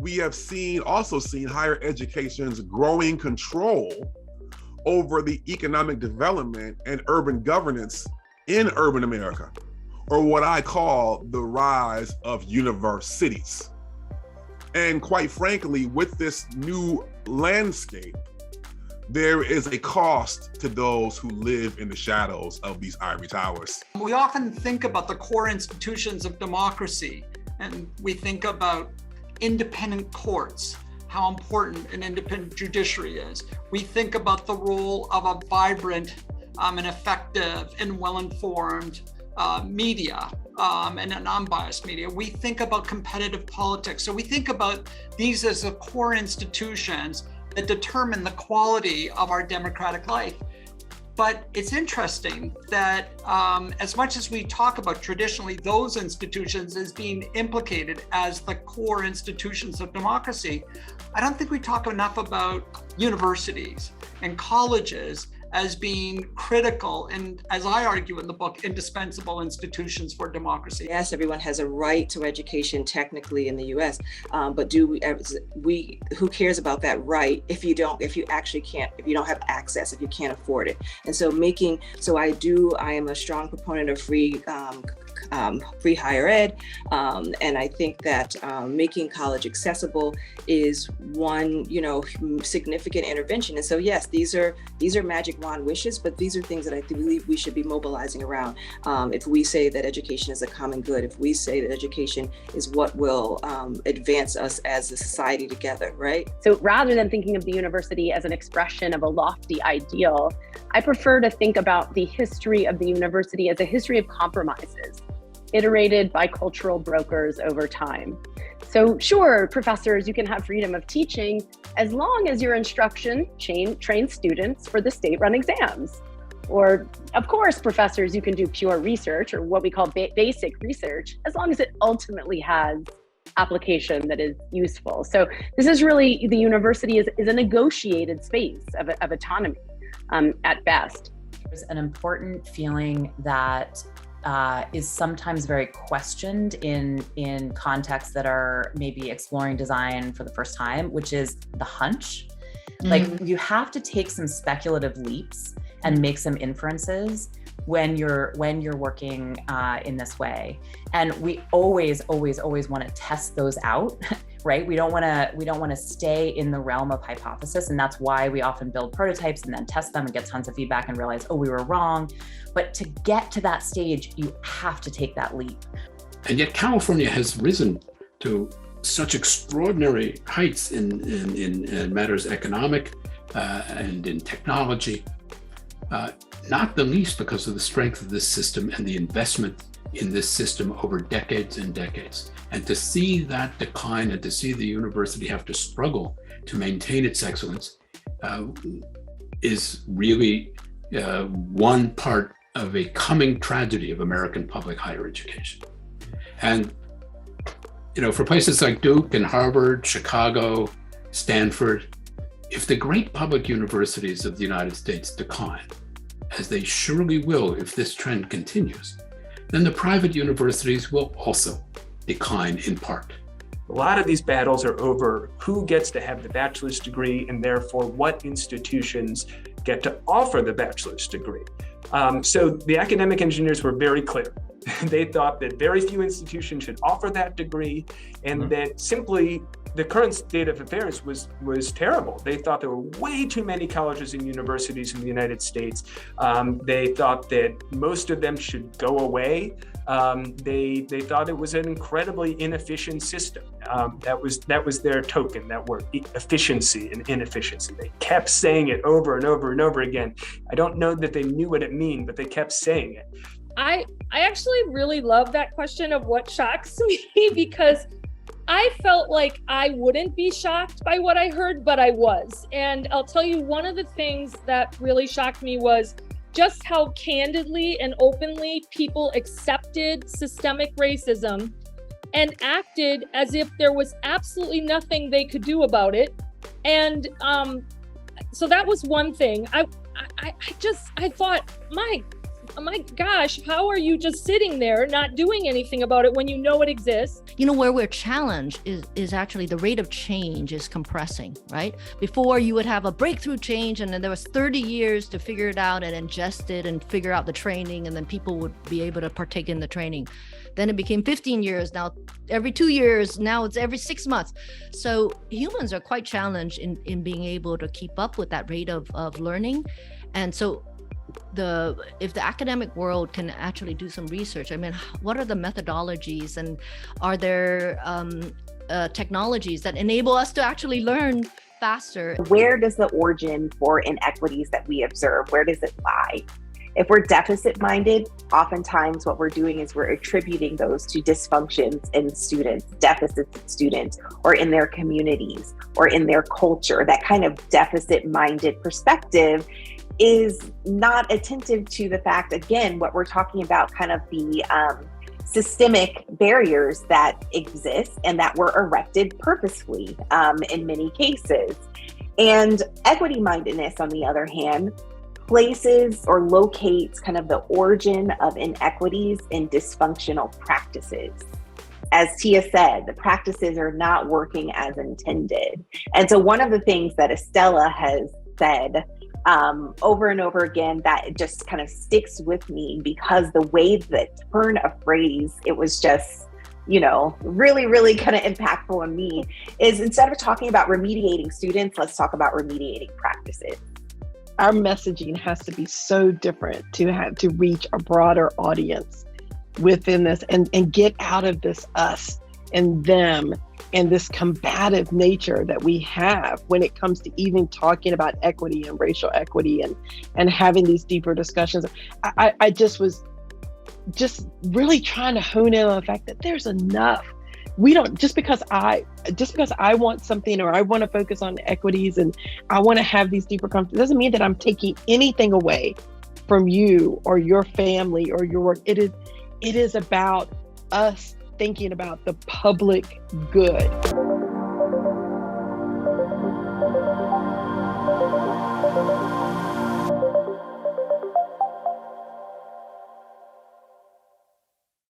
We have also seen higher education's growing control over the economic development and urban governance in urban America, or what I call the rise of universities. And quite frankly, with this new landscape, there is a cost to those who live in the shadows of these ivory towers. We often think about the core institutions of democracy, and we think about independent courts, how important an independent judiciary is. We think about the role of a vibrant and effective and well-informed media and an unbiased media. We think about competitive politics. So we think about these as the core institutions that determine the quality of our democratic life. But it's interesting that as much as we talk about traditionally those institutions as being implicated as the core institutions of democracy, I don't think we talk enough about universities and colleges as being critical and, as I argue in the book, indispensable institutions for democracy. Yes, everyone has a right to education technically in the US, but who cares about that right if you don't have access, if you can't afford it? And so I am a strong proponent of free higher ed, and I think that making college accessible is one, significant intervention. And so yes, these are magic wand wishes, but these are things that I believe we should be mobilizing around. If we say that education is a common good, if we say that education is what will advance us as a society together, right? So rather than thinking of the university as an expression of a lofty ideal, I prefer to think about the history of the university as a history of compromises, iterated by cultural brokers over time. So sure, professors, you can have freedom of teaching as long as your instruction trains students for the state-run exams. Or of course, professors, you can do pure research, or what we call basic research, as long as it ultimately has application that is useful. So this is really, the university is a negotiated space of autonomy at best. There's an important feeling that is sometimes very questioned in contexts that are maybe exploring design for the first time, which is the hunch. Like, you have to take some speculative leaps and make some inferences when you're working in this way. And we always want to test those out, right? We don't want to stay in the realm of hypothesis, and that's why we often build prototypes and then test them and get tons of feedback and realize, oh, we were wrong. But to get to that stage, you have to take that leap. And yet California has risen to such extraordinary heights in matters economic and in technology, not the least because of the strength of this system and the investment in this system over decades and decades. And to see that decline and to see the university have to struggle to maintain its excellence is really one part of a coming tragedy of American public higher education. And for places like Duke and Harvard, Chicago, Stanford, if the great public universities of the United States decline, as they surely will if this trend continues, then the private universities will also decline in part. A lot of these battles are over who gets to have the bachelor's degree and therefore what institutions get to offer the bachelor's degree. So the academic engineers were very clear. They thought that very few institutions should offer that degree, and that simply the current state of affairs was terrible. They thought there were way too many colleges and universities in the United States. They thought that most of them should go away. They thought it was an incredibly inefficient system. That was their token, that word, efficiency and inefficiency. They kept saying it over and over and over again. I don't know that they knew what it meant, but they kept saying it. I actually really love that question of what shocks me, because I felt like I wouldn't be shocked by what I heard, but I was. And I'll tell you, one of the things that really shocked me was just how candidly and openly people accepted systemic racism and acted as if there was absolutely nothing they could do about it. And so that was one thing. I thought, my my gosh, how are you just sitting there not doing anything about it when you know it exists? You know, where we're challenged is actually the rate of change is compressing, right? Before you would have a breakthrough change and then there was 30 years to figure it out and ingest it and figure out the training, and then people would be able to partake in the training. Then it became 15 years, now every 2 years, now it's every 6 months. So humans are quite challenged in being able to keep up with that rate of learning. And so if the academic world can actually do some research, I mean, what are the methodologies, and are there technologies that enable us to actually learn faster? Where does the origin for inequities that we observe, where does it lie? If we're deficit minded, oftentimes what we're doing is we're attributing those to dysfunctions in students, deficits in students, or in their communities, or in their culture. That kind of deficit minded perspective is not attentive to the fact, again, what we're talking about, kind of the systemic barriers that exist and that were erected purposefully in many cases. And equity mindedness, on the other hand, places or locates kind of the origin of inequities in dysfunctional practices. As Tia said, the practices are not working as intended. And so one of the things that Estella has said over and over again that it just kind of sticks with me, because the way that turn a phrase, it was just, you know, really, really kind of impactful on me, is instead of talking about remediating students, let's talk about remediating practices. Our messaging has to be so different to reach a broader audience within this and get out of this us and them and this combative nature that we have when it comes to even talking about equity and racial equity and having these deeper discussions. I just was just really trying to hone in on the fact that there's enough. We don't, just because I want something, or I want to focus on equities and I want to have these deeper conversations, doesn't mean that I'm taking anything away from you or your family or your work. It is about us thinking about the public good.